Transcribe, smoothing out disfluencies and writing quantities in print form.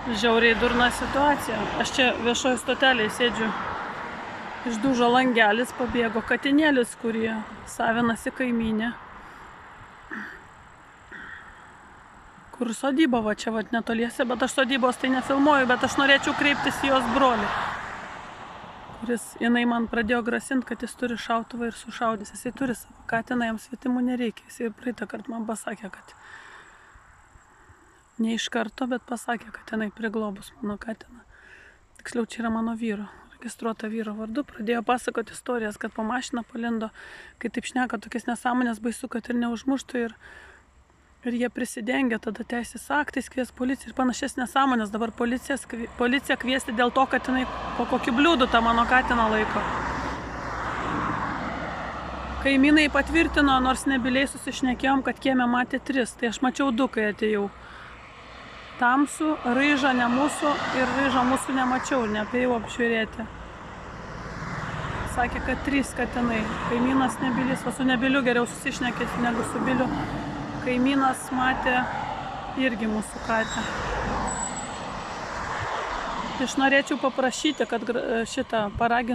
Žiauriai durna situacija. Aš čia viešoje stotelėje sėdžiu. Išdūžo langelis, pabėgo katinėlis, kurį savinasi kaimynė. Kur sodyba va čia va netoliese, bet aš sodybos tai nefilmuoju, bet aš norėčiau kreiptis į jos brolį. Jinai man pradėjo grasinti, kad jis turi šautuvą ir sušaudys. Jisai turi savo katiną, jam svetimų nereikia. Jisai praeitą kartą man pasakė, kad ne iš karto, bet pasakė, kad jinai priglobus mano katiną. Tiksliau, čia yra mano vyro, registruota vyro vardu. Pradėjo pasakoti istorijas, kad po mašiną palindo, kai taip šneka tokias nesąmonės, baisu, kad ir neužmuštų ir jie prisidengia tada teisės aktais, kvies policiją ir panašias nesąmonės. Dabar policiją kviesti dėl to, kad jinai po kokį bliūdų tą mano katiną laiko. Kaimynai patvirtino, nors nebiliai susišnekėjom, kad kieme matė 3. Tai aš mačiau 2, kai atėjau. Tamsų, ryžą ne mūsų ir ryžą mūsų nemačiau ir neapėjau apžiūrėti. Sakė, kad 3 katinai. Kaimynas nebilis, o su nebiliu geriau susišnekėti negu su biliu. Kaimynas matė irgi mūsų katę. Aš norėčiau paprašyti, kad šitą paragintų